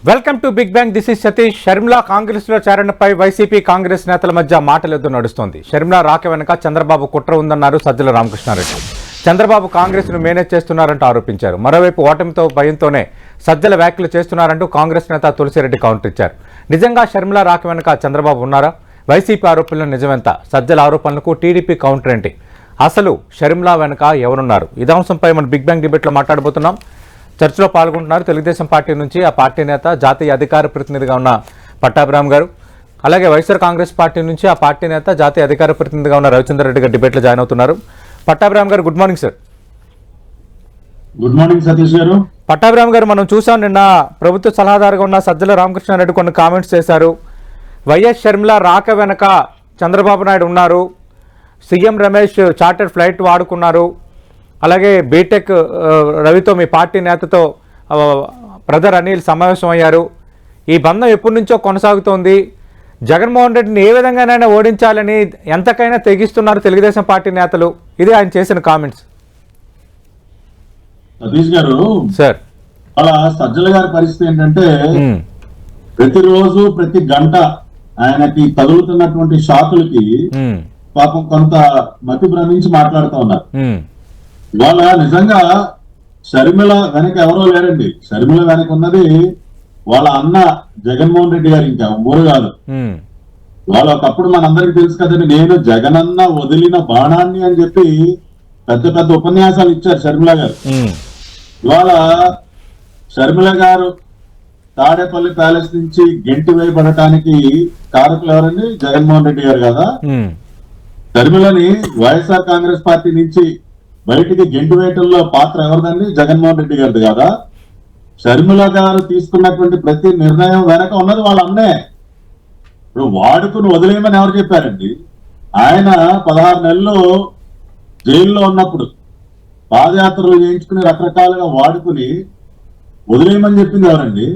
Welcome to big bang. This is Satish. Sharmila Congress లో చేరడంపై YCP Congress నేతల మధ్య మాటలెద్దు నడుస్తోంది. షర్మిల రాక వెనుక చంద్రబాబు కుట్ర ఉందన్నారు సజ్జల రామకృష్ణారెడ్డి. చంద్రబాబు కాంగ్రెస్ ను మేనేజ్ చేస్తున్నారంటూ ఆరోపించారు. మరోవైపు ఓటమితో భయంతోనే సజ్జల వ్యాఖ్యలు చేస్తున్నారంటూ కాంగ్రెస్ నేత తులసిరెడ్డి కౌంటర్ ఇచ్చారు. నిజంగా షర్మిల రాక వెనుక చంద్రబాబు ఉన్నారా? వైసీపీ ఆరోపణలు నిజమెంత? సజ్జల ఆరోపణలకు టీడీపీ కౌంటర్ ఏంటి? అసలు షర్మిల వెనుక ఎవరున్నారు? ఇదే అంశంపై మనం బిగ్ బ్యాంగ్ డిబేట్లో మాట్లాడబోతున్నాం. చర్చలో పాల్గొంటున్నారు తెలుగుదేశం పార్టీ నుంచి ఆ పార్టీ నేత, జాతీయ అధికార ప్రతినిధిగా ఉన్న పట్టాభిరామ్ గారు, అలాగే వైఎస్ఆర్ కాంగ్రెస్ పార్టీ నుంచి ఆ పార్టీ నేత, జాతీయ అధికార ప్రతినిధిగా ఉన్న రవిచంద్ర రెడ్డి గారు డిబేట్లో జాయిన్ అవుతున్నారు. పట్టాభిరామ్ గారు, good morning sir. Good morning Satish గారు. పట్టాభిరామ్ గారు, మనం చూసాం నిన్న ప్రభుత్వ సలహాదారుగా ఉన్న సజ్జల రామకృష్ణారెడ్డి కొన్ని కామెంట్స్ చేశారు. వైఎస్ షర్మిల రాక వెనక చంద్రబాబు నాయుడు ఉన్నారు, సీఎం రమేష్ చార్టర్డ్ ఫ్లైట్ వాడుకున్నారు, అలాగే బీటెక్ రవితో మీ పార్టీ నేతతో బ్రదర్ అనిల్ సమావేశం అయ్యారు, ఈ బంధం ఎప్పటి నుంచో కొనసాగుతోంది, జగన్మోహన్ రెడ్డిని ఏ విధంగానైనా ఓడించాలని ఎంతకైనా తెగిస్తున్నారు తెలుగుదేశం పార్టీ నేతలు. ఇది ఆయన చేసిన కామెంట్స్. సతీష్ గారు సార్, అలా సజ్జల గారి పరిస్థితి ఏంటంటే ప్రతిరోజు ప్రతి గంట ఆయనకి తగులుతున్నటువంటి షాకులకి పాపం కొంత మతి భ్రమించి మాట్లాడుతూ ఉన్నారు. ఇవాళ నిజంగా షర్మిల వెనక ఎవరో లేరండి. షర్మిల వెనక ఉన్నది వాళ్ళ అన్న జగన్మోహన్ రెడ్డి గారు, ఇంకా ఊరు కాదు. వాళ్ళ ఒకప్పుడు మనందరికి తెలుసు కదండి, నేను జగనన్న వదిలిన బాణాన్ని అని చెప్పి పెద్ద పెద్ద ఉపన్యాసాలు ఇచ్చారు షర్మిల గారు. ఇవాళ షర్మిల గారు తాడేపల్లి ప్యాలెస్ నుంచి గెంటి వేయబడటానికి కారకులు ఎవరండి? జగన్మోహన్ రెడ్డి గారు కదా. షర్మిలని వైఎస్ఆర్ కాంగ్రెస్ పార్టీ నుంచి బయటికి గెంటు వేయటంలో పాత్ర ఎవరిదండి? జగన్మోహన్ రెడ్డి గారిది కదా. షర్మిల గారు తీసుకున్నటువంటి ప్రతి నిర్ణయం వెనక ఉన్నది వాళ్ళ అన్నే. ఇప్పుడు వాడుకుని వదిలేయమని ఎవరు చెప్పారండి? ఆయన 16 నెలలు జైల్లో ఉన్నప్పుడు పాదయాత్రలు చేయించుకుని రకరకాలుగా వాడుకుని వదిలేయమని చెప్పింది ఎవరండి?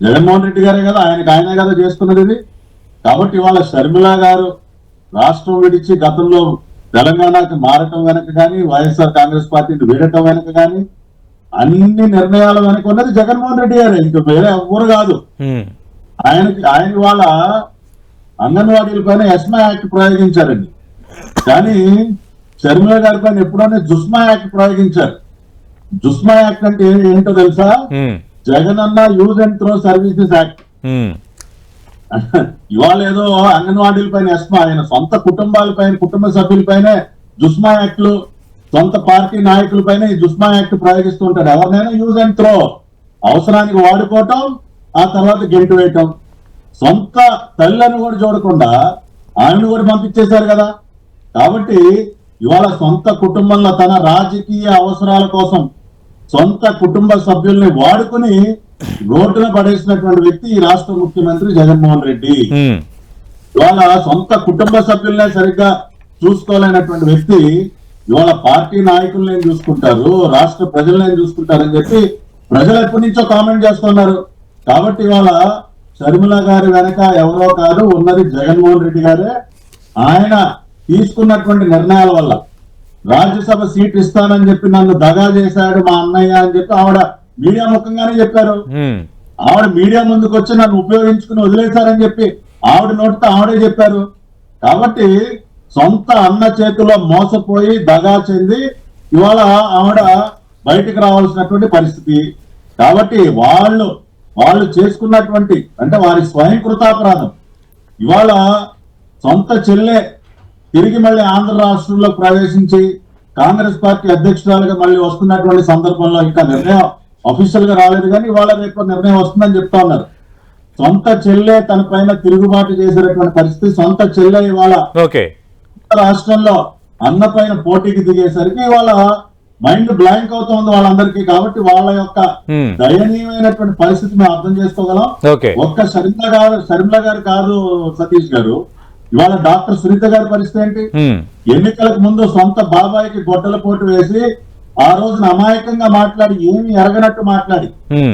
జగన్మోహన్ రెడ్డి గారే కదా. ఆయనే కదా చేసుకున్నది ఇది. కాబట్టి ఇవాళ షర్మిల గారు రాష్ట్రం విడిచి గతంలో తెలంగాణకి మారటం వెనక కానీ, వైఎస్ఆర్ కాంగ్రెస్ పార్టీని వీడటం వెనక కానీ, అన్ని నిర్ణయాల వెనక ఉన్నది జగన్మోహన్ రెడ్డి గారే, ఇంకా వేరే ఎవరు కాదు. ఆయన వాళ్ళ అంగన్వాడీల పైన ఎస్మా యాక్ట్ ప్రయోగించారండి, కానీ షర్మిల గారి పైన ఎప్పుడైనా జుస్మా యాక్ట్ ప్రయోగించారు. జుస్మా యాక్ట్ అంటే ఏంటో తెలుసా? Jagananna use and throw services act. ఇవాళ ఏదో అంగన్వాడీల పైన ఎస్మా, ఆయన సొంత కుటుంబాలపైన, కుటుంబ సభ్యులపైనే జుస్మా యాక్ట్లు, సొంత పార్టీ నాయకుల పైన ఈ జుస్మా యాక్ట్ ప్రయోగిస్తుంటాడు. ఎవరినైనా యూజ్ అండ్ త్రో, అవసరానికి వాడుకోవటం, ఆ తర్వాత గెంటు వేయటం. సొంత తల్లిని కూడా చూడకుండా ఆమెను కూడా పంపించేశారు కదా. కాబట్టి ఇవాళ సొంత కుటుంబంలో తన రాజకీయ అవసరాల కోసం సొంత కుటుంబ సభ్యుల్ని వాడుకుని రోడ్డున పడేసినటువంటి వ్యక్తి ఈ రాష్ట్ర ముఖ్యమంత్రి జగన్మోహన్ రెడ్డి. ఇవాళ సొంత కుటుంబ సభ్యులనే సరిగ్గా చూసుకోలేనటువంటి వ్యక్తి ఇవాళ పార్టీ నాయకులనే చూసుకుంటారు, రాష్ట్ర ప్రజలనే చూసుకుంటారని చెప్పి ప్రజలు ఎప్పటి నుంచో కామెంట్ చేస్తున్నారు. కాబట్టి ఇవాళ షర్మిల గారి వెనక ఎవరో కాదు, ఉన్నది జగన్మోహన్ రెడ్డి గారే. ఆయన తీసుకున్నటువంటి నిర్ణయాల వల్ల రాజ్యసభ సీట్ ఇస్తానని చెప్పి నన్ను దగా చేశాడు మా అన్నయ్య అని చెప్పి ఆవిడ మీడియా ముఖంగానే చెప్పారు. ఆవిడ మీడియా ముందుకు వచ్చి నన్ను ఉపయోగించుకుని వదిలేశారని చెప్పి ఆవిడ నోటితో ఆవిడే చెప్పారు. కాబట్టి సొంత అన్న చేతిలో మోసపోయి దగా చెంది ఇవాళ ఆవిడ బయటకు రావాల్సినటువంటి పరిస్థితి. కాబట్టి వాళ్ళు చేసుకున్నటువంటి అంటే వారి స్వయం కృతాపరాధం. ఇవాళ సొంత చెల్లె తిరిగి మళ్ళీ ఆంధ్ర రాష్ట్రంలో ప్రవేశించి కాంగ్రెస్ పార్టీ అధ్యక్షురాలుగా మళ్ళీ వస్తున్నటువంటి సందర్భంలో ఇంకా నిర్ణయం అఫీషియల్ గా రాలేదు, కానీ ఇవాళ రేపు నిర్ణయం వస్తుందని చెప్తా ఉన్నారు. సొంత చెల్లె తన పైన తిరుగుబాటు చేసేటటువంటి పరిస్థితి. సొంత చెల్లె ఇవాళ రాష్ట్రంలో అన్న పైన పోటీకి దిగేసరికి ఇవాళ మైండ్ బ్లాంక్ అవుతోంది వాళ్ళందరికీ. కాబట్టి వాళ్ళ యొక్క దయనీయమైనటువంటి పరిస్థితి మేము అర్థం చేసుకోగలం. ఒక్క షర్మిల గారు కాదు సతీష్ గారు, ఇవాళ డాక్టర్ సునీత గారి పరిస్థితి ఏంటి? ఎన్నికలకు ముందు సొంత బాబాయికి గొడ్డల పోటు వేసి ఆ రోజున అమాయకంగా మాట్లాడి, ఏమి ఎరగనట్టు మాట్లాడి,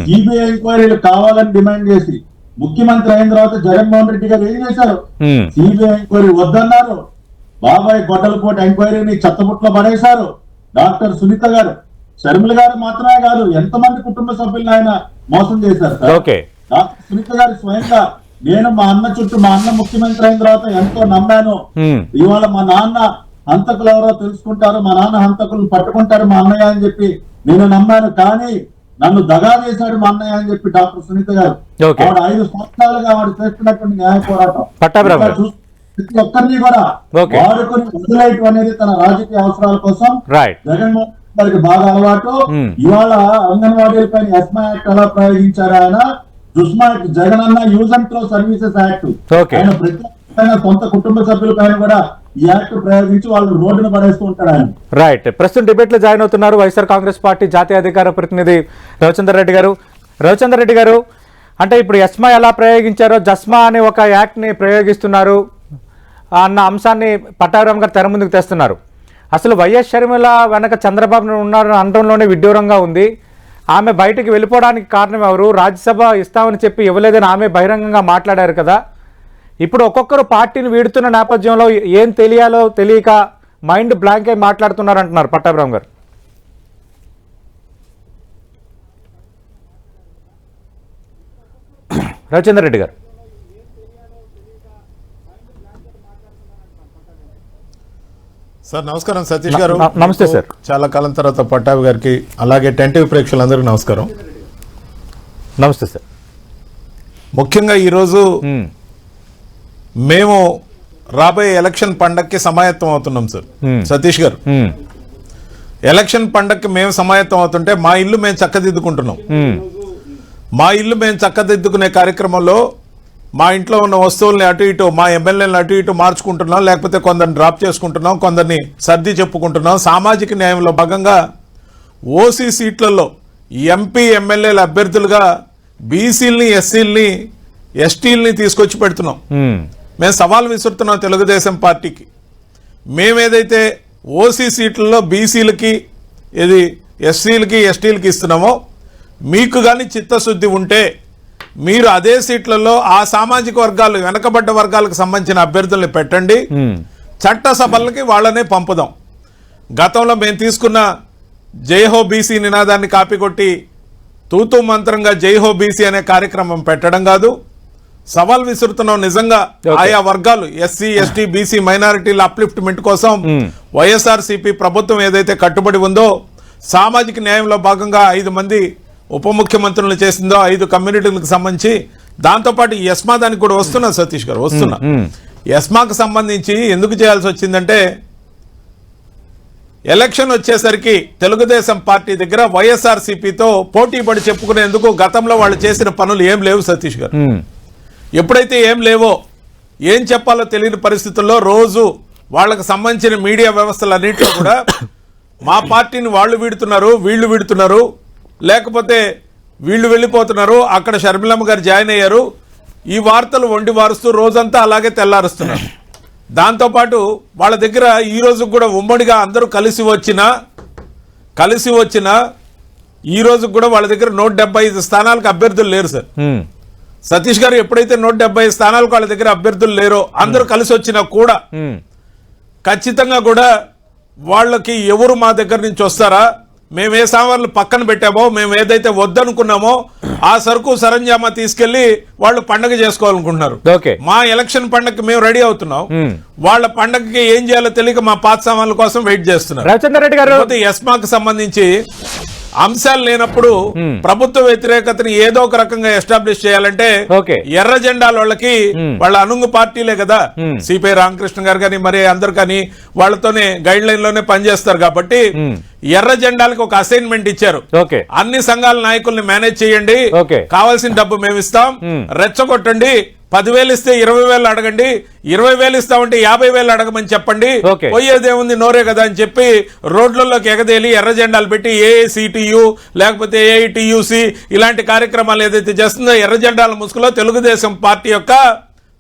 సిబిఐ ఎంక్వైరీలు కావాలని డిమాండ్ చేసి ముఖ్యమంత్రి అయిన తర్వాత జగన్మోహన్ రెడ్డి గారు ఏం చేశారు? సిబిఐ ఎంక్వైరీ వద్దన్నారు. బాబాయ్ గొడ్డల పోటు ఎంక్వైరీని చెత్తబుట్లో పడేశారు. డాక్టర్ సునీత గారు, షర్మిల గారు మాత్రమే కాదు, ఎంతమంది కుటుంబ సభ్యులను ఆయన మోసం చేశారు. డాక్టర్ సునీత గారు స్వయంగా నేను మా అన్న చుట్టూ మా అన్న ముఖ్యమంత్రి అయిన తర్వాత ఎంతో నమ్మాను. ఇవాళ మా నాన్న హంతకులు ఎవరో తెలుసుకుంటారు, మా నాన్న హంతకులను పట్టుకుంటారు మా అన్నయ్య అని చెప్పి నేను నమ్మాను. కానీ నన్ను దగా చేశాడు మా అన్నయ్య అని చెప్పి డాక్టర్ సునీత గారు ఆవిడ 5 సంవత్సరాలుగా ఆవిడ చేస్తున్నటువంటి న్యాయ పోరాటం ప్రతి ఒక్కరిని కూడా వాడుకొని వదిలేయటం అనేది తన రాజకీయ అవసరాల కోసం జగన్మోహన్ గారికి బాగా అలవాటు. ఇవాళ అంగన్వాడీల పైన ఎస్మా యాక్ట్ ఎలా ప్రయోగించారు ఆయన, దుస్మా యాక్ట్, జగన్ అన్న use and throw services act, ఆయన ప్రతి సొంత కుటుంబ సభ్యుల పైన కూడా ఈ యాక్ట్ ప్రయోగించి వాళ్ళు రోడ్డును పడేస్తూ ఉంటాడు ఆయన. రైట్. ప్రస్తుతం డిబేట్ లో జాయిన్ అవుతున్నారు వైఎస్ఆర్ కాంగ్రెస్ పార్టీ జాతీయ అధికార ప్రతినిధి రవిచంద్ర రెడ్డి గారు. రవిచంద్ర రెడ్డి గారు, అంటే ఇప్పుడు ఎస్మా ఎలా ప్రయోగించారో జస్మా అనే ఒక యాక్ట్ ని ప్రయోగిస్తున్నారు అన్న అంశాన్ని పట్టాభిరామ్ గారు తెర ముందుకు తెస్తున్నారు. అసలు వైఎస్ షర్మిల వెనక చంద్రబాబు ఉన్నారు అనడంలోనే విడ్డూరంగా ఉంది. ఆమె బయటికి వెళ్ళిపోవడానికి కారణం ఎవరు? రాజ్యసభ ఇస్తామని చెప్పి ఇవ్వలేదని ఆమె బహిరంగంగా మాట్లాడారు కదా. ఇప్పుడు ఒక్కొక్కరు పార్టీని వీడుతున్న నేపథ్యంలో ఏం తెలియాలో తెలియక మైండ్ బ్లాంక్ అయి మాట్లాడుతున్నారు అంటున్నారు పట్టాభిరామ్ గారు. రవిచంద్ర రెడ్డి గారు. సార్ నమస్కారం. సతీష్ గారు నమస్తే సార్. చాలా కాలం తర్వాత పట్టాభి గారికి అలాగే టెంటివ్ ప్రేక్షకులందరికీ నమస్కారం. నమస్తే సార్. ముఖ్యంగా ఈరోజు మేము రాబోయే ఎలక్షన్ పండక్కి సమాయత్తం అవుతున్నాం సార్. సతీష్ గారు, ఎలక్షన్ పండక్కి మేము సమాయత్తం అవుతుంటే మా ఇల్లు మేము చక్కదిద్దుకుంటున్నాం. మా ఇల్లు మేము చక్కదిద్దుకునే కార్యక్రమంలో మా ఇంట్లో ఉన్న వస్తువుల్ని అటు ఇటు, మా ఎమ్మెల్యేలను అటు ఇటు మార్చుకుంటున్నాం, లేకపోతే కొందరిని డ్రాప్ చేసుకుంటున్నాం, కొందరిని సర్ది చెప్పుకుంటున్నాం. సామాజిక న్యాయంలో భాగంగా ఓసీ సీట్లలో ఎంపీ ఎమ్మెల్యేల అభ్యర్థులుగా బీసీలని, ఎస్సీలని, ఎస్టీలని తీసుకొచ్చి పెడుతున్నాం. మేము సవాల్ విసురుతున్నాం తెలుగుదేశం పార్టీకి. మేమేదైతే ఓసీ సీట్లలో బీసీలకి, ఇది ఎస్సీలకి, ఎస్టీలకి ఇస్తున్నామో మీకు కానీ చిత్తశుద్ధి ఉంటే మీరు అదే సీట్లలో ఆ సామాజిక వర్గాలు, వెనకబడ్డ వర్గాలకు సంబంధించిన అభ్యర్థుల్ని పెట్టండి, చట్టసభలకి వాళ్ళనే పంపుదాం. గతంలో మేము తీసుకున్న జైహో బీసీ నినాదాన్ని కాపీ కొట్టి తూతూ మంత్రంగా జైహో బీసీ అనే కార్యక్రమం పెట్టడం కాదు. సవాల్ విసురుతున్నాం. నిజంగా ఆయా వర్గాలు ఎస్సీ, ఎస్టీ, బీసీ, మైనారిటీల అప్లిఫ్ట్మెంట్ కోసం వైఎస్ఆర్సీపీ ప్రభుత్వం ఏదైతే కట్టుబడి ఉందో, సామాజిక న్యాయంలో భాగంగా 5 మంది ఉప ముఖ్యమంత్రులు చేసిందో 5 కమ్యూనిటీలకు సంబంధించి, దాంతోపాటు ఎస్మా దానికి కూడా వస్తున్నా సతీష్ గారు, వస్తున్నా. ఎస్మాకు సంబంధించి ఎందుకు చేయాల్సి వచ్చిందంటే, ఎలక్షన్ వచ్చేసరికి తెలుగుదేశం పార్టీ దగ్గర వైఎస్ఆర్సీపీతో పోటీ పడి చెప్పుకునేందుకు గతంలో వాళ్ళు చేసిన పనులు ఏం లేవు సతీష్ గారు. ఎప్పుడైతే ఏం లేవో, ఏం చెప్పాలో తెలియని పరిస్థితుల్లో రోజు వాళ్ళకు సంబంధించిన మీడియా వ్యవస్థలన్నింటిలో కూడా మా పార్టీని వాళ్ళు వీడుతున్నారు, వీళ్ళు వీడుతున్నారు, లేకపోతే వీళ్ళు వెళ్ళిపోతున్నారు, అక్కడ షర్మిలమ్మ గారు జాయిన్ అయ్యారు, ఈ వార్తలు వండి వారుస్తూ రోజంతా అలాగే తెల్లారుస్తున్నారు. దాంతోపాటు వాళ్ళ దగ్గర ఈ రోజు కూడా ఉమ్మడిగా అందరూ కలిసి వచ్చిన ఈ రోజు కూడా వాళ్ళ దగ్గర 175 స్థానాలకు అభ్యర్థులు లేరు సార్. సతీష్ గారు, ఎప్పుడైతే 175 స్థానాలకు వాళ్ళ దగ్గర అభ్యర్థులు లేరో, అందరూ కలిసి వచ్చినా కూడా ఖచ్చితంగా కూడా వాళ్ళకి ఎవరు మా దగ్గర నుంచి వస్తారా, మేము ఏ సామాన్లు పక్కన పెట్టామో, మేము ఏదైతే వద్దనుకున్నామో ఆ సరుకు సరంజామా తీసుకెళ్లి వాళ్ళు పండగ చేసుకోవాలనుకుంటున్నారు. మా ఎలక్షన్ పండగకి మేము రెడీ అవుతున్నాం, వాళ్ళ పండగకి ఏం చేయాలో తెలియక మా పాత సామాన్ల కోసం వెయిట్ చేస్తున్నారు. ఎస్మాకు సంబంధించి అంశాలు లేనప్పుడు ప్రభుత్వ వ్యతిరేకతని ఏదో ఒక రకంగా ఎస్టాబ్లిష్ చేయాలంటే ఎర్ర జెండాల వాళ్ళకి, వాళ్ళ అనుంగు పార్టీలే కదా, సిపిఐ రామకృష్ణ గారు కానీ మరి అందరు కానీ వాళ్ళతోనే గైడ్ లైన్ లోనే పనిచేస్తారు కాబట్టి ఎర్ర జెండాలకు ఒక అసైన్మెంట్ ఇచ్చారు. అన్ని సంఘాల నాయకుల్ని మేనేజ్ చేయండి, కావాల్సిన డబ్బు మేము ఇస్తాం, రెచ్చగొట్టండి, 10,000 ఇస్తే 20,000 అడగండి, 20,000 ఇస్తామంటే 50,000 అడగమని చెప్పండి, పోయేదేముంది నోరే కదా అని చెప్పి రోడ్లలోకి ఎగదేలి ఎర్ర జెండాలు పెట్టి ఏఐసిటియు లేకపోతే ఏఐటియుసి ఇలాంటి కార్యక్రమాలు ఏదైతే చేస్తుందో ఎర్ర జెండాల ముసుగులో తెలుగుదేశం పార్టీ యొక్క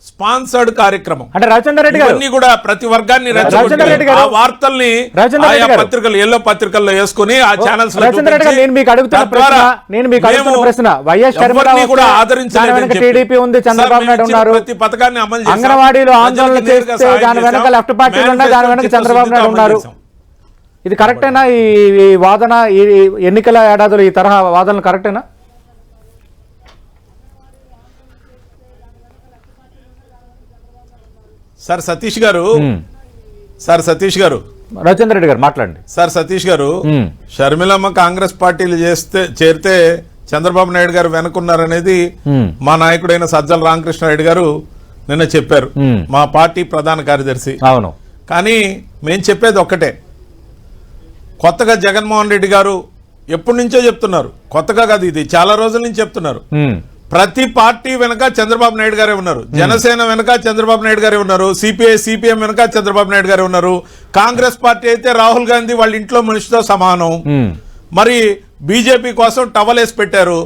స్పాన్సర్డ్ కార్యక్రమం. అంటే రాజచంద్ర రెడ్డి గారు కూడా ప్రతి వర్గాన్ని ఆ వార్తల్ని ఆయా పత్రికలు, ఎల్లో పత్రికల్లో వేసుకుని ఆ ఛానల్స్ ప్రతి పథకాన్ని అమలు అంగన్వాడీలో ఆందోళన చేస్తే దాని వెనక లెఫ్ట్ పార్టీలు ఉన్నాయి, దాని వెనక చంద్రబాబు నాయుడు ఉన్నారు. ఇది కరెక్టేనా? ఈ వాదన, ఈ ఎన్నికల ఏడాదిలో ఈ తరహా వాదనలు కరెక్టేనా? సార్ సతీష్ గారు రవిచంద్ర రెడ్డి గారు మాట్లాడండి. సార్ సతీష్ గారు, షర్మిలమ్మ కాంగ్రెస్ పార్టీలు చేరితే చంద్రబాబు నాయుడు గారు వెనుకున్నారనేది మా నాయకుడైన సజ్జల రామకృష్ణారెడ్డి గారు నిన్న చెప్పారు, మా పార్టీ ప్రధాన కార్యదర్శి. అవును. కానీ మేము చెప్పేది ఒక్కటే, కొత్తగా జగన్మోహన్ రెడ్డి గారు ఎప్పటి నుంచో చెప్తున్నారు, కొత్తగా కాదు ఇది, చాలా రోజుల నుంచి చెప్తున్నారు, ప్రతి పార్టీ వెనక చంద్రబాబు నాయుడు గారే ఉన్నారు. జనసేన వెనక చంద్రబాబు నాయుడు గారే ఉన్నారు, సిపిఐ సిపిఎం వెనక చంద్రబాబు నాయుడు గారే ఉన్నారు, కాంగ్రెస్ పార్టీ అయితే రాహుల్ గాంధీ వాళ్ళ ఇంట్లో మనిషితో సమానం. మరి బీజేపీ కోసం టవలేసి పెట్టారు.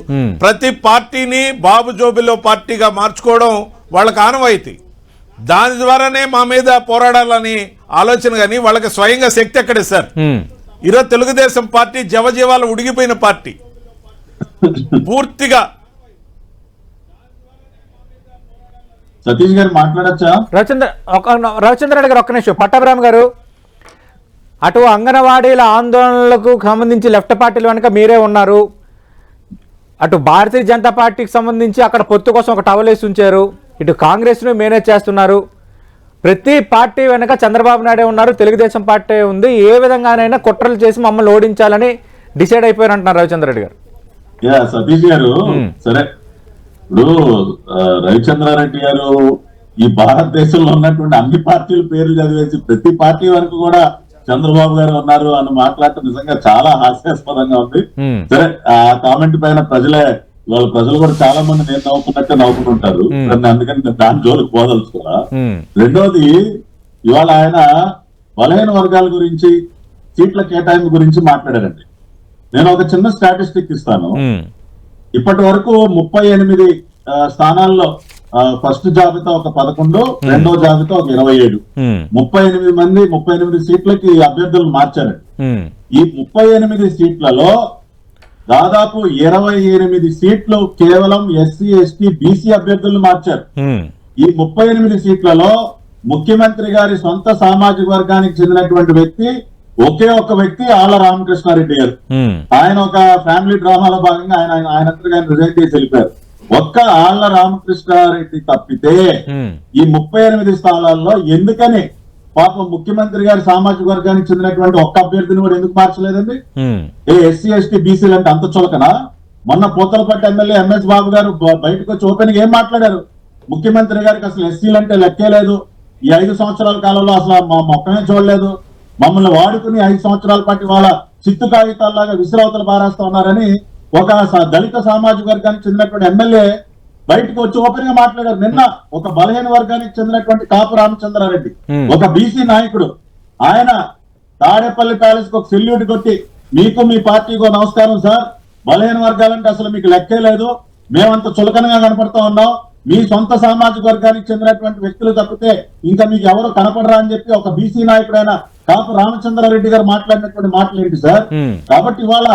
ప్రతి పార్టీని బాబు జోబిలో పార్టీగా మార్చుకోవడం వాళ్ళకి ఆనవాయితీ. దాని ద్వారానే మా మీద పోరాడాలని ఆలోచన, కానీ వాళ్ళకి స్వయంగా శక్తి ఎక్కడే సార్? ఈరోజు తెలుగుదేశం పార్టీ జవజీవాలు ఉడిగిపోయిన పార్టీ పూర్తిగా. సతీష్ గారు మాట్లాడచ్చా? రవిచంద్ర రెడ్డి గారు ఒక్క నిమిషం. పట్టాభిరామ్ గారు, అటు అంగన్వాడీల ఆందోళనలకు సంబంధించి లెఫ్ట్ పార్టీల వెనుక మీరే ఉన్నారు, అటు భారతీయ జనతా పార్టీకి సంబంధించి అక్కడ పొత్తు కోసం ఒక టవల్ వేసి ఉంచారు, ఇటు కాంగ్రెస్ను మేనేజ్ చేస్తున్నారు, ప్రతి పార్టీ వెనక చంద్రబాబు నాయుడే ఉన్నారు, తెలుగుదేశం పార్టీ ఉంది, ఏ విధంగానైనా కుట్రలు చేసి మమ్మల్ని ఓడించాలని డిసైడ్ అయిపోయారు అంటున్నారు రవిచంద్ర రెడ్డి గారు. సతీష్ గారు, సరే ఇప్పుడు రవిచంద్రారెడ్డి గారు ఈ భారతదేశంలో ఉన్నటువంటి అన్ని పార్టీల పేర్లు చదివేసి ప్రతి పార్టీ వరకు కూడా చంద్రబాబు గారు ఉన్నారు అని మాట్లాడటం నిజంగా చాలా హాస్యాస్పదంగా ఉంది. సరే, ఆ కామెంట్ పైన ప్రజలు కూడా చాలా మంది నేను నవ్వుకున్నట్టే నవ్వుకుంటుంటారు, అందుకని నేను దాని జోలికి పోదలుచుకున్నా. రెండోది, ఇవాళ ఆయన బలహీన వర్గాల గురించి, సీట్ల కేటాయింపు గురించి మాట్లాడారండి. నేను ఒక చిన్న స్టాటిస్టిక్ ఇస్తాను. ఇప్పటి వరకు 38 స్థానాల్లో ఫస్ట్ జాబితా ఒక 11, రెండో జాబితా ఒక 27, 38 సీట్లకి అభ్యర్థులను మార్చారండి. ఈ 38 సీట్లలో దాదాపు 28 సీట్లు కేవలం ఎస్సీ ఎస్టీ బీసీ అభ్యర్థులను మార్చారు. ఈ 38 సీట్లలో ముఖ్యమంత్రి గారి సొంత సామాజిక వర్గానికి చెందినటువంటి వ్యక్తి ఒకే ఒక్క వ్యక్తి ఆళ్ల రామకృష్ణారెడ్డి గారు. ఆయన ఒక ఫ్యామిలీ డ్రామాలో భాగంగా ఆయనంతగా రిజైన్ చేసి వెళ్ళిపోయారు. ఒక్క ఆళ్ల రామకృష్ణారెడ్డి తప్పితే ఈ 38 స్థానాల్లో ఎందుకని పాపం ముఖ్యమంత్రి గారి సామాజిక వర్గానికి చెందినటువంటి ఒక్క అభ్యర్థిని కూడా ఎందుకు మార్చలేదండి? ఎస్సీ ఎస్టీ బీసీలు అంటే అంత చులకనా? మొన్న పూతలపట్టు ఎమ్మెల్యే ఎంఎస్ బాబు గారు బయటకు వచ్చి ఓపెన్ గా ఏం మాట్లాడారు? ముఖ్యమంత్రి గారికి అసలు ఎస్సీలు అంటే లెక్కే లేదు, ఈ 5 సంవత్సరాల కాలంలో అసలు మా మొక్కమే చూడలేదు, మమ్మల్ని వాడుకుని 5 సంవత్సరాల పాటు వాళ్ళ చిత్తు కాగితాల్లాగా విసిరవతలు బారేస్తా ఉన్నారని ఒక దళిత సామాజిక వర్గానికి చెందినటువంటి ఎమ్మెల్యే బయటకు వచ్చి ఓపెన్ గా మాట్లాడారు. నిన్న ఒక బలహీన వర్గానికి చెందినటువంటి కాపు రామచంద్రారెడ్డి, ఒక బీసీ నాయకుడు, ఆయన తాడేపల్లి ప్యాలెస్ కు ఒక సెల్యూట్ కొట్టి, మీకు మీ పార్టీకో నమస్కారం సార్, బలహీన వర్గాలంటే అసలు మీకు లెక్కే లేదు, మేమంత చులకనగా కనపడతా ఉన్నాం, మీ సొంత సామాజిక వర్గానికి చెందినటువంటి వ్యక్తులు తప్పితే ఇంకా మీకు ఎవరు కనపడరా అని చెప్పి ఒక బీసీ నాయకుడైన కాపు రామచంద్రారెడ్డి గారు మాట్లాడినటువంటి మాటలు ఏంటి సార్? కాబట్టి ఇవాళ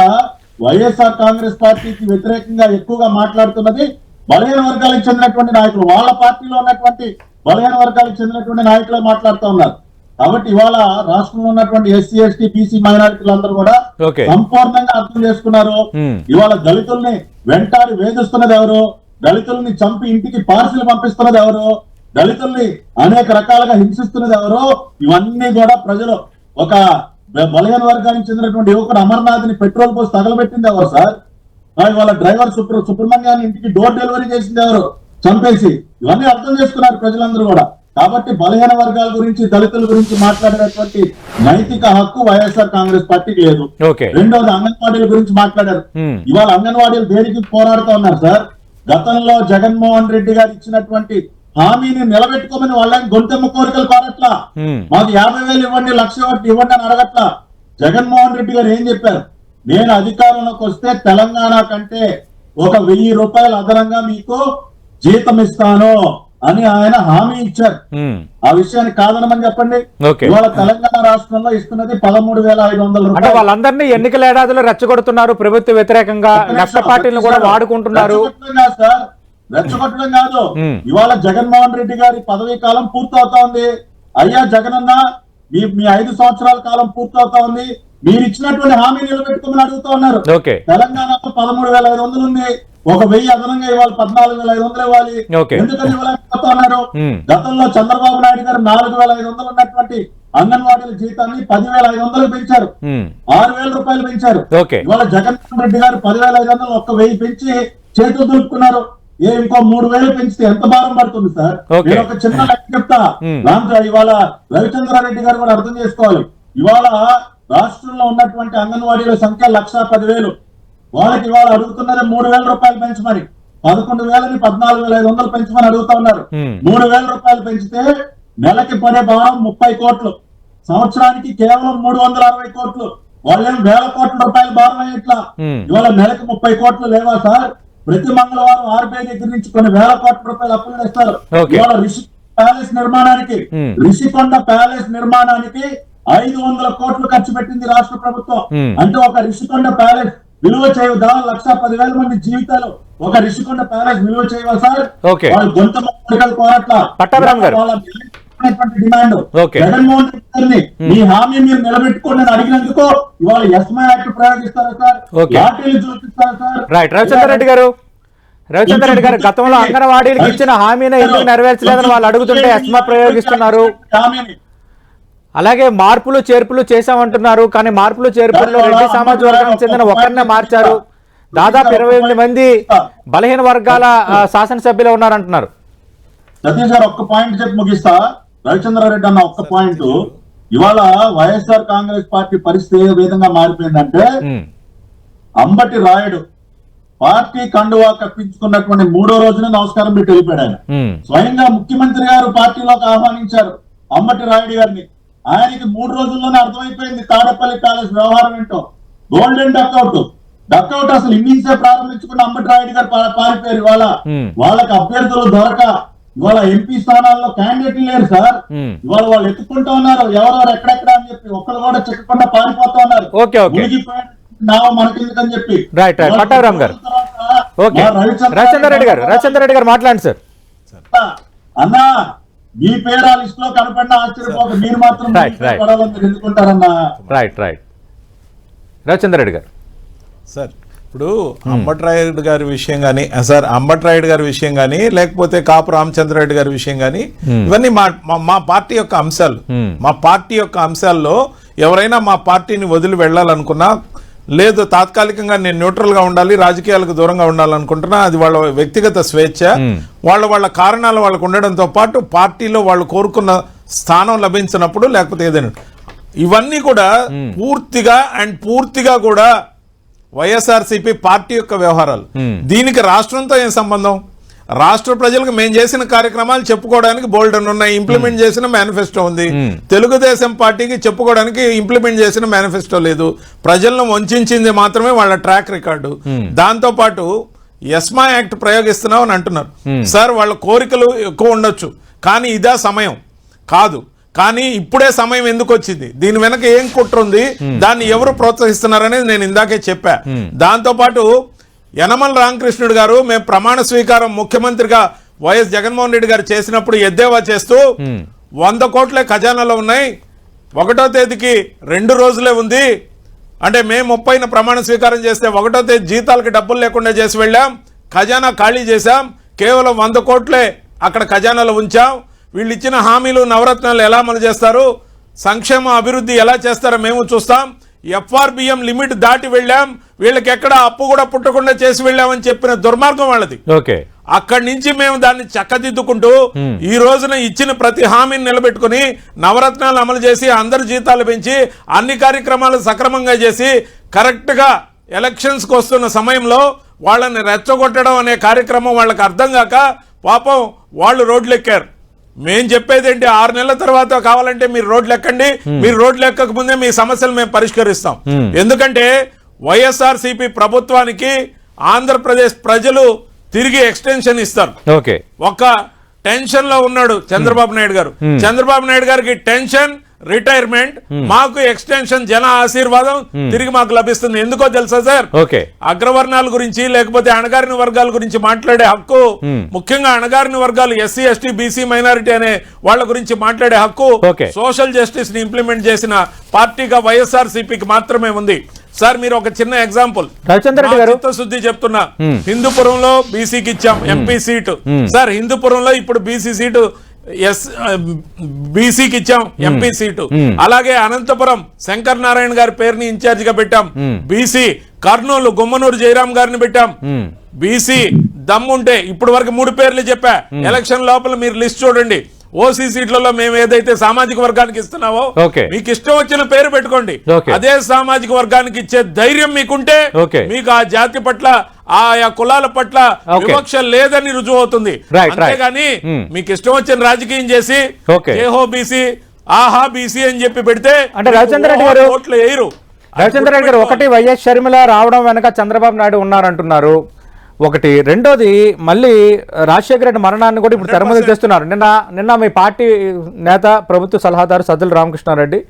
వైఎస్ఆర్ కాంగ్రెస్ పార్టీకి వ్యతిరేకంగా ఎక్కువగా మాట్లాడుతున్నది బలహీన వర్గాలకు చెందినటువంటి నాయకులు, వాళ్ళ పార్టీలో ఉన్నటువంటి బలహీన వర్గాలకు చెందినటువంటి నాయకులు మాట్లాడుతూ ఉన్నారు. కాబట్టి ఇవాళ రాష్ట్రంలో ఉన్నటువంటి ఎస్సీ ఎస్టీ బీసీ మైనారిటీలందరూ కూడా సంపూర్ణంగా అర్థం చేసుకున్నారు. ఇవాళ దళితుల్ని వెంటాడి వేధిస్తున్నది ఎవరు? దళితుల్ని చంపి ఇంటికి పార్సిల్ పంపిస్తున్నది ఎవరు? దళితుల్ని అనేక రకాలుగా హింసిస్తున్నది ఎవరు? ఇవన్నీ కూడా ప్రజలు, ఒక బలహీన వర్గానికి చెందినటువంటి యువకుడు అమర్నాథ్ ని పెట్రోల్ పోసి తగలబెట్టింది ఎవరు సార్? ఇవాళ డ్రైవర్ సుబ్రహ్మణ్యాన్ని ఇంటికి డోర్ డెలివరీ చేసింది ఎవరు? చంపేసి. ఇవన్నీ అర్థం చేసుకున్నారు ప్రజలందరూ కూడా. కాబట్టి బలహీన వర్గాల గురించి, దళితుల గురించి మాట్లాడేటువంటి నైతిక హక్కు వైఎస్ఆర్ కాంగ్రెస్ పార్టీకి లేదు. రెండోది, అంగన్వాడీల గురించి మాట్లాడారు. ఇవాళ అంగన్వాడీలు దేనికి పోరాడుతూ ఉన్నారు సార్? గతంలో జగన్మోహన్ రెడ్డి గారు ఇచ్చినటువంటి హామీని నిలబెట్టుకోమని వాళ్ళని గొంతెమ్మ కోరికలు కోరట్లా, మాకు 50,000 ఇవ్వండి, 1,00,000 ఇవ్వండి అని అడగట్లా. జగన్మోహన్ రెడ్డి గారు ఏం చెప్పారు? నేను అధికారంలోకి వస్తే తెలంగాణ కంటే ఒక 1,000 రూపాయలు అదనంగా మీకు జీతం ఇస్తాను అని ఆయన హామీ ఇచ్చారు. ఆ విషయాన్ని కాదనమని చెప్పండి. ఇవాళ తెలంగాణ రాష్ట్రంలో ఇస్తున్నది 13,500 రూపాయలు. వాళ్ళందరినీ ఎన్నికల ఏడాదిలో రెచ్చగొడుతున్నారు, ప్రభుత్వ వ్యతిరేకంగా లక్ష పార్టీలను కూడా వాడుకుంటున్నారు. రెచ్చగొట్టడం కాదు, ఇవాళ జగన్మోహన్ రెడ్డి గారి పదవీ కాలం పూర్తవుతా ఉంది. అయ్యా జగనన్న, మీ 5 సంవత్సరాల కాలం పూర్తవుతా ఉంది, మీరు ఇచ్చినటువంటి హామీ నిలబెట్టుకోమని అడుగుతా ఉన్నారు. తెలంగాణలో 13,500 ఉంది, ఒక 1000 అదనంగా ఇవ్వాలి, 14,500 ఇవ్వాలి. Okay. ఎందుకని ఇవ్వలేకపోతున్నారు? గతంలో చంద్రబాబు నాయుడు గారు 4,500 ఉన్నటువంటి అంగన్వాడీల జీతాన్ని 10,500 పెంచారు, 6,000 రూపాయలు పెంచారు. ఇవాళ జగన్మోహన్ రెడ్డి గారు 10,500 ఒక్క 1000 పెంచి చేతులు దులుపుకున్నారు. ఇంకో 3,000 పెంచితే ఎంత భారం పడుతుంది సార్? నేను ఒక చిన్న లెక్క చెప్తా. దాంతో ఇవాళ రవిచంద్రారెడ్డి గారు కూడా అర్థం చేసుకోవాలి. ఇవాళ రాష్ట్రంలో ఉన్నటువంటి అంగన్వాడీల సంఖ్య 1,10,000. వాళ్ళకి ఇవాళ అడుగుతున్నది 3,000 రూపాయలు పెంచమని. 11,000ని 14,500 పెంచమని అడుగుతా ఉన్నారు. 3,000 రూపాయలు పెంచితే నెలకి పడే భారం 30 కోట్లు, సంవత్సరానికి కేవలం 360 కోట్లు. వాళ్ళేం 1,000 కోట్ల రూపాయల భారం అయ్యేట్లా. ఇవాళ నెలకి 30 కోట్లు లేవా సార్? ప్రతి మంగళవారం ఆర్బీఐ దగ్గర నుంచి కొన్ని 1,000 కోట్ల రూపాయలు అప్పులు తెస్తారు. ఇవాళ రిషికొండ ప్యాలెస్ నిర్మాణానికి 500 కోట్లు ఖర్చు పెట్టింది రాష్ట్ర ప్రభుత్వం. అంటే ఒక రిషికొండ ప్యాలెస్ విలువ చేయదా? 1,10,000 మంది జీవితాలు ఒక రిషికొండ ప్యాలెస్ విలువ చేయవా సార్? వాళ్ళు గొంత కోరట్లా డిమాండ్. జగన్మోహన్ రెడ్డి గారిని మీ హామీ మీరు నిలబెట్టుకోండి అని అడిగినందుకు ఇవాళ ఎస్మా యాక్ట్ ప్రయోగిస్తారా సార్? లాఠీలు చూపిస్తారా సార్? రవిచంద్ర రెడ్డి గారు గతంలో అంగన్వాడీలకు ఇచ్చిన హామీని ఎందుకు నెరవేర్చలేదని వాళ్ళు అడుగుతుంటే ఎస్మా ప్రయోగిస్తున్నారు. అలాగే మార్పులు చేర్పులు చేశామంటున్నారు, కానీ మార్పులు చేర్పుల్లో రెడ్డి సామాజిక వర్గానికి చెందిన ఒక్కరినే మార్చారు. దాదాపు 28 మంది బలహీన వర్గాల శాసనసభ్యులు ఉన్నారంటున్నారు. సతీష్ గారు ఒక్క పాయింట్ చెప్పి ముగిస్తా. రవిచంద్రారెడ్డి అన్న ఒక్క పాయింట్. ఇవాళ వైఎస్ఆర్ కాంగ్రెస్ పార్టీ పరిస్థితి ఏ విధంగా మారిపోయిందంటే, అంబటి రాయుడు పార్టీ కండువా కప్పించుకున్నటువంటి 3వ రోజున నమస్కారం పెట్టి వెళ్ళిపోయాడు ఆయన. స్వయంగా ముఖ్యమంత్రి గారు పార్టీలోకి ఆహ్వానించారు అంబటి రాయుడు గారిని. ఆయనకి 3 రోజుల్లోనే అర్థమైపోయింది తాడేపల్లి ప్యాలెస్ వ్యవహారం ఏంటో. గోల్డెన్ డక్అవుట్ అసలు ఇన్నింగ్సే ప్రారంభించుకున్న అంబటి రాయుడు గారు పారిపోయారు. ఇవాళ వాళ్ళకి అభ్యర్థులు దొరక ఇవాళ ఎంపీ స్థానాల్లో క్యాండిడేట్లు లేరు సార్. ఇవాళ వాళ్ళు ఎత్తుకుంటూ ఉన్నారు ఎవరెవరు ఎక్కడెక్కడ అని చెప్పి. ఒక్కరు కూడా చెక్కకుండా పారిపోతా ఉన్నారు. మనకెందుకని చెప్పి. రవిచంద్ర రెడ్డి గారు మాట్లాడండి సార్. అన్నా మీ పేరు ఆ లిస్ట్ లో కనపడిన ఆశ్చర్యపోక మీరు మాత్రం ఎందుకుంటారన్నా. రవిచంద్ర రెడ్డి గారు సార్, ఇప్పుడు అంబట్రాయుడు గారి విషయం కానీ అంబట్రాయుడు గారి విషయం కానీ లేకపోతే కాపు రామచంద్రారెడ్డి గారి విషయం కానీ ఇవన్నీ మా పార్టీ యొక్క అంశాలు. మా పార్టీ యొక్క అంశాల్లో ఎవరైనా మా పార్టీని వదిలి వెళ్ళాలనుకున్నా, లేదు తాత్కాలికంగా నేను న్యూట్రల్ గా ఉండాలి, రాజకీయాలకు దూరంగా ఉండాలనుకుంటున్నా, అది వాళ్ళ వ్యక్తిగత స్వేచ్ఛ. వాళ్ళ కారణాలు వాళ్ళకు ఉండడంతో పాటు పార్టీలో వాళ్ళు కోరుకున్న స్థానం లభించినప్పుడు లేకపోతే ఏదైనా ఇవన్నీ కూడా పూర్తిగా కూడా వైఎస్ఆర్సీపీ పార్టీ యొక్క వ్యవహారాలు. దీనికి రాష్ట్రంతో ఏం సంబంధం? రాష్ట్ర ప్రజలకు మేము చేసిన కార్యక్రమాలు చెప్పుకోవడానికి బోల్డన్ ఉన్నాయి, ఇంప్లిమెంట్ చేసిన మేనిఫెస్టో ఉంది. తెలుగుదేశం పార్టీకి చెప్పుకోవడానికి ఇంప్లిమెంట్ చేసిన మేనిఫెస్టో లేదు. ప్రజలను వంచింది మాత్రమే వాళ్ళ ట్రాక్ రికార్డు. దాంతో పాటు ఎస్మా యాక్ట్ ప్రయోగిస్తున్నాం అని అంటున్నారు సార్. వాళ్ళ కోరికలు ఎక్కువ ఉండొచ్చు, కానీ ఇదా సమయం కాదు. కానీ ఇప్పుడే సమయం ఎందుకు వచ్చింది? దీని వెనక ఏం కుట్ర ఉంది? దాన్ని ఎవరు ప్రోత్సహిస్తున్నారనేది నేను ఇందాకే చెప్పా. దాంతో పాటు యనమల రామకృష్ణుడు గారు మేము ప్రమాణ స్వీకారం ముఖ్యమంత్రిగా వైఎస్ జగన్మోహన్ రెడ్డి గారు చేసినప్పుడు ఎద్దేవా చేస్తూ 100 కోట్లే ఖజానాలో ఉన్నాయి, 1వ తేదీకి 2 రోజులే ఉంది అంటే మేము 30న ప్రమాణ స్వీకారం చేస్తే 1వ తేదీ జీతాలకి డబ్బులు లేకుండా చేసి వెళ్ళాం, ఖజానా ఖాళీ చేశాం, కేవలం 100 కోట్లే అక్కడ ఖజానాలో ఉంచాం. వీళ్ళు ఇచ్చిన హామీలు నవరత్నాలు ఎలా అమలు చేస్తారు, సంక్షేమ అభివృద్ధి ఎలా చేస్తారో మేము చూస్తాం. FRBM లిమిట్ దాటి వెళ్ళాం, వీళ్ళకి ఎక్కడ అప్పు కూడా పుట్టకుండా చేసి వెళ్ళామని చెప్పిన దుర్మార్గం వాళ్ళది. అక్కడి నుంచి మేము దాన్ని చక్కదిద్దుకుంటూ ఈ రోజున ఇచ్చిన ప్రతి హామీని నిలబెట్టుకుని నవరత్నాలు అమలు చేసి అందరి జీతాలు పెంచి అన్ని కార్యక్రమాలు సక్రమంగా చేసి కరెక్ట్ గా ఎలక్షన్స్ కు వస్తున్న సమయంలో వాళ్ళని రెచ్చగొట్టడం అనే కార్యక్రమం వాళ్ళకి అర్థం కాక పాపం వాళ్ళు రోడ్లు ఎక్కారు. మేం చెప్పేది ఏంటి, 6 నెలల తర్వాత కావాలంటే మీరు రోడ్లు ఎక్కండి, మీరు రోడ్లు ఎక్కక ముందే మీ సమస్యలు మేము పరిష్కరిస్తాం. ఎందుకంటే వైఎస్ఆర్సీపీ ప్రభుత్వానికి ఆంధ్రప్రదేశ్ ప్రజలు తిరిగి ఎక్స్టెన్షన్ ఇస్తారు. ఒక టెన్షన్ లో ఉన్నాడు చంద్రబాబు నాయుడు గారు. చంద్రబాబు నాయుడు గారికి టెన్షన్, రిటైర్మెంట్, మాకు ఎక్స్టెన్షన్, జన ఆశీర్వాదం తిరిగి మాకు లభిస్తుంది. ఎందుకో తెలుసా సార్? అగ్రవర్ణాల గురించి లేకపోతే అణగారిన వర్గాల గురించి మాట్లాడే హక్కు, ముఖ్యంగా అణగారిన వర్గాలు SC, ST, BC మైనారిటీ అనే వాళ్ళ గురించి మాట్లాడే హక్కు సోషల్ జస్టిస్ ని ఇంప్లిమెంట్ చేసిన పార్టీగా వైఎస్ఆర్సీపీకి మాత్రమే ఉంది. సార్ మీరు ఒక చిన్న ఎగ్జాంపుల్ రవిచంద్ర రెడ్డి గారు చిత్తశుద్ధి చెప్తున్నా, హిందూపురంలో బీసీకి ఇచ్చాం ఎంపీ సీటు సార్, హిందూపురంలో ఇప్పుడు బీసీ సీటు బీసీకి ఇచ్చాం ఎంపీ సీటు. అలాగే అనంతపురం శంకర్ నారాయణ గారి పేరుని ఇన్ఛార్జ్ గా పెట్టాం బీసీ. కర్నూలు గుమ్మనూరు జయరాం గారిని పెట్టాం బీసీ. దమ్ముంటే ఇప్పుడు వరకు 3 పేర్లు చెప్పా, ఎలక్షన్ లోపల మీరు లిస్ట్ చూడండి. ఓసీ సీట్లలో మేము ఏదైతే సామాజిక వర్గానికి ఇస్తున్నావో మీకు ఇష్టం వచ్చిన పేరు పెట్టుకోండి, అదే సామాజిక వర్గానికి ఇచ్చే ధైర్యం మీకుంటే మీకు ఆ జాతి పట్ల ఆయా కులాల పట్ల వివక్ష లేదని రుజువు అవుతుంది. అంతేగాని మీకు ఇష్టం వచ్చిన రాజకీయం చేసి ఏహో బీసీ ఆహా బీసీ అని చెప్పి పెడితే అంటే రవిచంద్ర రెడ్డి గారు ఓట్లు వేయరు. రవిచంద్ర రెడ్డి గారు ఒకటి వైఎస్ షర్మిల రావడం వెనక చంద్రబాబు నాయుడు ఉన్నారంటున్నారు ఒకటి. రెండోది మళ్ళీ రాజశేఖర రెడ్డి మరణాన్ని కూడా ఇప్పుడు తెరమీద చేస్తున్నారు. నిన్న మీ పార్టీ నేత ప్రభుత్వ సలహాదారు సజ్జల రామకృష్ణారెడ్డి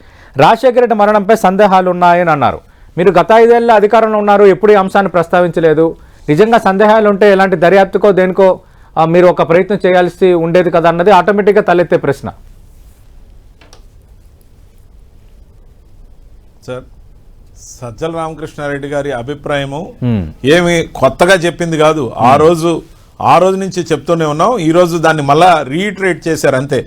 రాజశేఖర రెడ్డి మరణంపై సందేహాలు ఉన్నాయని అన్నారు. మీరు గత 5 ఏళ్ళ అధికారంలో ఉన్నారు, ఎప్పుడు ఈ అంశాన్ని ప్రస్తావించలేదు. నిజంగా సందేహాలు ఉంటే ఎలాంటి దర్యాప్తుకో దేనికో మీరు ఒక ప్రయత్నం చేయాల్సి ఉండేది కదా అన్నది ఆటోమేటిక్గా తలెత్తే ప్రశ్న. సార్ సజ్జల రామకృష్ణారెడ్డి గారి అభిప్రాయము ఏమి కొత్తగా చెప్పింది కాదు. ఆ రోజు నుంచి చెప్తూనే ఉన్నాం, ఈ రోజు దాన్ని మళ్ళా రీఇటరేట్ చేశారు అంతే.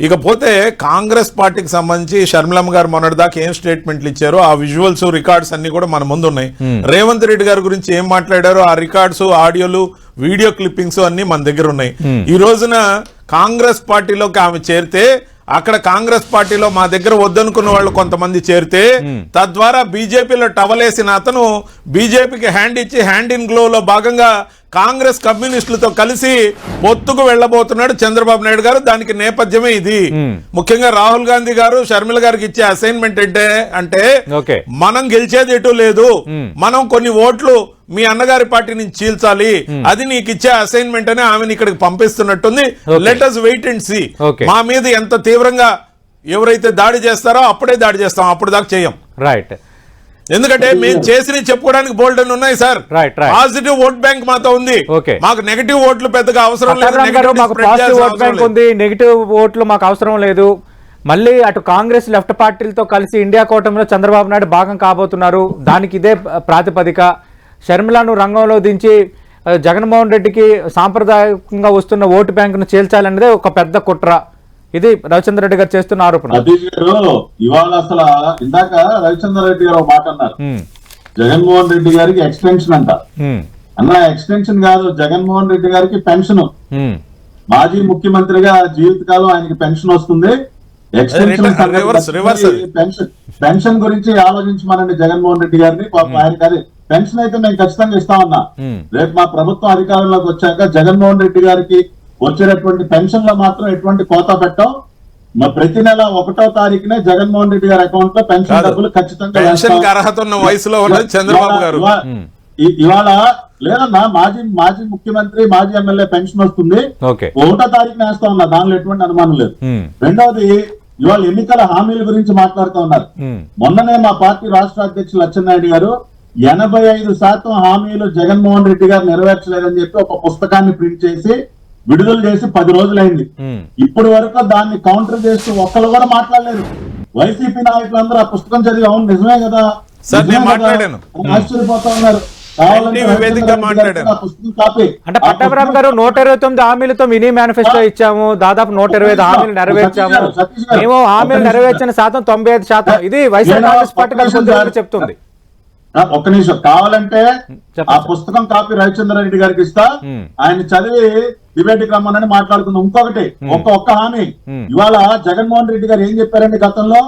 ఇకపోతే కాంగ్రెస్ పార్టీకి సంబంధించి షర్మిలమ్మ గారు మొన్నటిదాకా ఏం స్టేట్మెంట్లు ఇచ్చారో ఆ విజువల్స్ రికార్డ్స్ అన్ని కూడా మన ముందు ఉన్నాయి. రేవంత్ రెడ్డి గారి గురించి ఏం మాట్లాడారో ఆ రికార్డ్స్ ఆడియోలు వీడియో క్లిప్పింగ్స్ అన్ని మన దగ్గర ఉన్నాయి. ఈ రోజున కాంగ్రెస్ పార్టీలోకి ఆమె చేరితే అక్కడ కాంగ్రెస్ పార్టీలో మా దగ్గర వద్దనుకున్న వాళ్ళు కొంతమంది చేరితే తద్వారా బీజేపీలో టవలేసిన అతను బీజేపీకి హ్యాండ్ ఇచ్చి హ్యాండ్ ఇన్ గ్లో లో భాగంగా కాంగ్రెస్ కమ్యూనిస్టులతో కలిసి పొత్తుకు వెళ్లబోతున్నాడు చంద్రబాబు నాయుడు గారు. దానికి నేపథ్యమే ఇది. ముఖ్యంగా రాహుల్ గాంధీ గారు షర్మిల గారికి ఇచ్చే అసైన్మెంట్ అంటే మనం గెలిచేది ఎటు లేదు, మనం కొన్ని ఓట్లు మీ అన్నగారి పార్టీ నుంచి చీల్చాలి, అది నీకు ఇచ్చే అసైన్మెంట్ అని ఆమెను ఇక్కడికి పంపిస్తున్నట్టుంది. Let us wait and see. మా మీద ఎంత తీవ్రంగా ఎవరైతే దాడి చేస్తారో అప్పుడే దాడి చేస్తాం, అప్పుడు దాకా చేయం. రైట్. ఎందుకంటే మేము చేసి చెప్పుకోవడానికి బోల్డ్ అని ఉన్నాయి సార్. పాజిటివ్ ఓట్ బ్యాంక్ మాతో ఉంది, మాకు నెగటివ్ ఓట్లు పెద్దగా అవసరం లేదు. నెగటివ్ ఓట్లు మాకు అవసరం లేదు. మళ్ళీ అటు కాంగ్రెస్ లెఫ్ట్ పార్టీలతో కలిసి ఇండియా కూటమిలో చంద్రబాబు నాయుడు భాగం కాబోతున్నారు. దానికి ఇదే ప్రాతిపదిక. షర్మిలను రంగంలో దించి జగన్మోహన్ రెడ్డికి సాంప్రదాయకంగా వస్తున్న ఓటు బ్యాంకును చేల్చాలనేదే ఒక పెద్ద కుట్ర. ఇది రవిచంద్ర రెడ్డి గారు చేస్తున్న ఆరోపణ. సతీష్ గారు ఇవాళ అసలు ఇందాక రవిచంద్ర రెడ్డి గారు ఒక మాట అన్నారు, జగన్మోహన్ రెడ్డి గారికి ఎక్స్టెన్షన్ అంట. అన్న ఎక్స్టెన్షన్ కాదు, జగన్మోహన్ రెడ్డి గారికి పెన్షన్. మాజీ ముఖ్యమంత్రిగా జీవితకాలం ఆయనకి పెన్షన్ వస్తుంది. పెన్షన్ గురించి ఆలోచించమనండి జగన్మోహన్ రెడ్డి గారిని. ఆయన గారి పెన్షన్ అయితే మేము ఖచ్చితంగా ఇస్తామన్నా. రేపు మా ప్రభుత్వం అధికారంలోకి వచ్చాక జగన్మోహన్ రెడ్డి గారికి వచ్చేటటువంటి పెన్షన్ లో మాత్రం ఎటువంటి కోత పెట్టాం. ప్రతి నెల 1వ తారీఖునే జగన్మోహన్ రెడ్డి గారి అకౌంట్ లో పెన్షన్ డబ్బులు ఖచ్చితంగా చంద్రబాబు గారు ఇవాళ లేదన్నా మాజీ ముఖ్యమంత్రి మాజీ ఎమ్మెల్యే పెన్షన్ వస్తుంది. 1వ తారీఖున వేస్తా ఉన్నా, దానిలో ఎటువంటి అనుమానం లేదు. రెండవది ఇవాళ ఎన్నికల హామీల గురించి మాట్లాడుతూ ఉన్నారు. మొన్ననే మా పార్టీ రాష్ట్ర అధ్యక్షులు అచ్చెన్నాయుడు గారు 85% హామీలు జగన్మోహన్ రెడ్డి గారు నెరవేర్చలేదని చెప్పి ఒక పుస్తకాన్ని ప్రింట్ చేసి విడుదల చేసి 10 రోజులైంది. ఇప్పటి వరకు దాన్ని కౌంటర్ చేస్తూ ఒక్కరు కూడా మాట్లాడలేదు. వైసీపీ నాయకులందరూ ఆ పుస్తకం చదివి అవును నిజమే కదా ఆశ్చర్యపోతా ఉన్నారు. అంటే పట్టాభిరామ్ గారు 129 హామీలతో మినీ మేనిఫెస్టో ఇచ్చాము, దాదాపు 125 హామీలు నెరవేర్చాము. మేము హామీలు నెరవేర్చిన శాతం 95%. ఇది వైఎస్ఆర్ కాంగ్రెస్ పార్టీ చెప్తుంది. ఒక్క నిమిషం కావాలంటే ఆ పుస్తకం కాపీ రవిచంద్ర రెడ్డి గారికి ఇస్తా, ఆయన చదివి డిబేట్ కి రమ్మని మాట్లాడుకుందాం. ఇంకొకటి ఒక్క హామీ ఇవాళ జగన్మోహన్ రెడ్డి గారు ఏం చెప్పారండి గతంలో,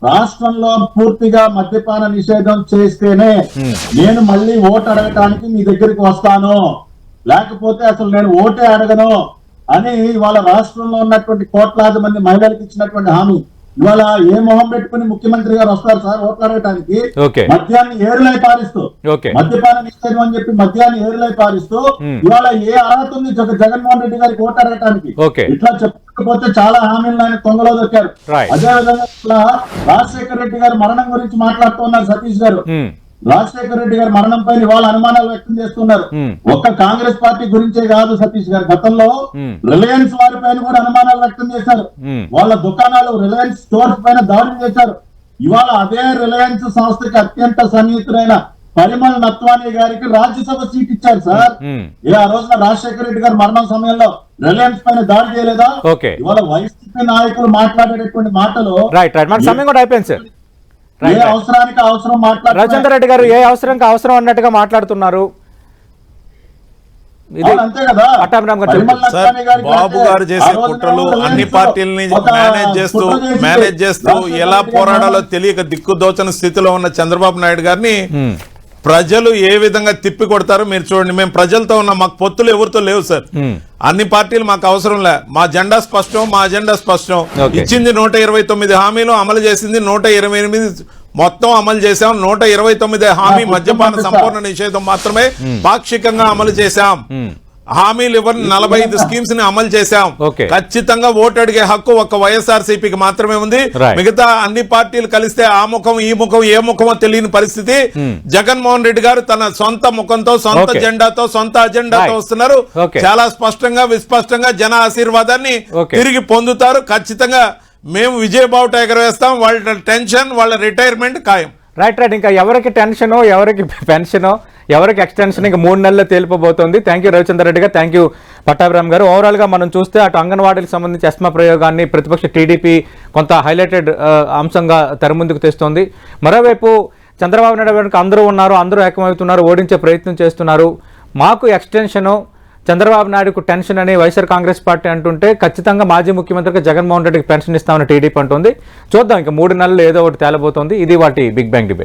రాష్ట్రంలో పూర్తిగా మద్యపాన నిషేధం చేస్తేనే నేను మళ్ళీ ఓటు అడగటానికి మీ దగ్గరికి వస్తాను, లేకపోతే అసలు నేను ఓటే అడగను అని ఇవాళ రాష్ట్రంలో ఉన్నటువంటి కోట్లాది మంది మహిళలకు ఇచ్చినటువంటి హామీ. ఇవాళ ఏ మొహం పెట్టుకుని ముఖ్యమంత్రి గారు వస్తారు సార్ ఓట్లు అడగటానికి? మద్యాన్ని ఏరులై పారిస్తూ, మద్యపాన నిషేధం అని చెప్పి మద్యాన్ని ఏరులై పారిస్తూ ఇవాళ ఏ అర్హత ఉంది జగన్మోహన్ రెడ్డి గారికి ఓటు అడగటానికి? ఇట్లా చెప్పకపోతే చాలా హామీలను ఆయన తొంగలో దొక్కారు. అదేవిధంగా రాజశేఖర రెడ్డి గారు మరణం గురించి మాట్లాడుతున్నారు సతీష్ గారు. రాజశేఖర రెడ్డి గారి మరణం పైన వాళ్ళ అనుమానాలు వ్యక్తం చేస్తున్నారు. ఒక్క కాంగ్రెస్ పార్టీ గురించే కాదు సతీష్ గారు, గతంలో రిలయన్స్ వారి పైన కూడా అనుమానాలు వ్యక్తం చేశారు. వాళ్ళ దుకాణాలు రిలయన్స్ స్టోర్స్ పైన దాడులు చేశారు. ఇవాళ అదే రిలయన్స్ సంస్థకి అత్యంత సన్నిహితులైన పరిమళ్ నత్వానీ గారికి రాజ్యసభ సీట్ ఇచ్చారు సార్. ఆ రోజున రాజశేఖర రెడ్డి గారు మరణం సమయంలో రిలయన్స్ పైన దాడి చేయలేదా? ఓకే. ఇవాళ వైసీపీ నాయకులు మాట్లాడేటటువంటి మాటలు రైట్ రైట్, మన సమయం కూడా అయిపోయింది సార్. ఏ అవసరానికి అవసరం రవిచంద్ర రెడ్డి గారు ఏ అవసరానికి అవసరం అన్నట్టుగా మాట్లాడుతున్నారు. ఇది అంతే కదా. పట్టాభిరామ్ గారు పరిమళ్ చెప్పారు. సార్, నత్వానీ గారికి బాబు గారు చేసే ఆ రోజున కుట్రలు రిలయన్స్ అన్ని పార్టీలని ఒక మేనేజ్ చేస్తూ ఎలా పోరాడాలో తెలియక దిక్కుదోచని స్థితిలో ఉన్న చంద్రబాబు నాయుడు గారిని ప్రజలు ఏ విధంగా తిప్పి కొడతారో మీరు చూడండి. మేము ప్రజలతో ఉన్న మాకు పొత్తులు ఎవరితో లేవు సార్. అన్ని పార్టీలు మాకు అవసరం లే. మా జెండా స్పష్టం, మా అజెండా స్పష్టం. ఇచ్చింది 129 హామీలు, అమలు చేసింది 128 మొత్తం అమలు చేశాం. 129 హామీ మద్యపాన సంపూర్ణ నిషేధం మాత్రమే పాక్షికంగా అమలు చేశాం. హామీలు ఇవ్వని 45 స్కీమ్స్ ని అమలు చేశాం. ఖచ్చితంగా ఓటు అడిగే హక్కు ఒక్క వైఎస్ఆర్సీపీకి మాత్రమే ఉంది. మిగతా అన్ని పార్టీలు కలిస్తే ఆ ముఖం ఈ ముఖం ఏ ముఖమో తెలియని పరిస్థితి. జగన్మోహన్ రెడ్డి గారు తన సొంత ముఖంతో, సొంత జెండాతో, సొంత అజెండాతో వస్తున్నారు. చాలా స్పష్టంగా విస్పష్టంగా జన ఆశీర్వాదాన్ని తిరిగి పొందుతారు. ఖచ్చితంగా మేము విజయబావుట ఎగరవేస్తాం. వాళ్ళ టెన్షన్, వాళ్ళ రిటైర్మెంట్ ఖాయం. రైట్ రైట్, ఇంకా ఎవరికి టెన్షనో, ఎవరికి పెన్షనో, ఎవరికి ఎక్స్టెన్షన్ ఇంకా 3 నెలల్లో తేలిపోబోతోంది. థ్యాంక్ యూ రవిచంద్ర రెడ్డి గారు, థ్యాంక్ యూ పట్టాభిరామ్ గారు. ఓవరాల్ గా మనం చూస్తే అటు అంగన్వాడీకి సంబంధించి ఎస్మా ప్రయోగాన్ని ప్రతిపక్ష టీడీపీ కొంత హైలైటెడ్ అంశంగా తెర ముందుకు తెస్తోంది. మరోవైపు చంద్రబాబు నాయుడు వెనుక అందరూ ఉన్నారు, అందరూ ఏకమవుతున్నారు, ఓడించే ప్రయత్నం చేస్తున్నారు. మాకు ఎక్స్టెన్షను, చంద్రబాబు నాయుడుకు టెన్షన్ అని వైఎస్ఆర్ కాంగ్రెస్ పార్టీ అంటుంటే, ఖచ్చితంగా మాజీ ముఖ్యమంత్రిగా జగన్మోహన్ రెడ్డికి పెన్షన్ ఇస్తామని టీడీపీ అంటుంది. చూద్దాం, ఇంకా 3 నెలలు ఏదో ఒకటి తేలబోతోంది. ఇది వాటి బిగ్ బ్యాంగ్ డిబేట్.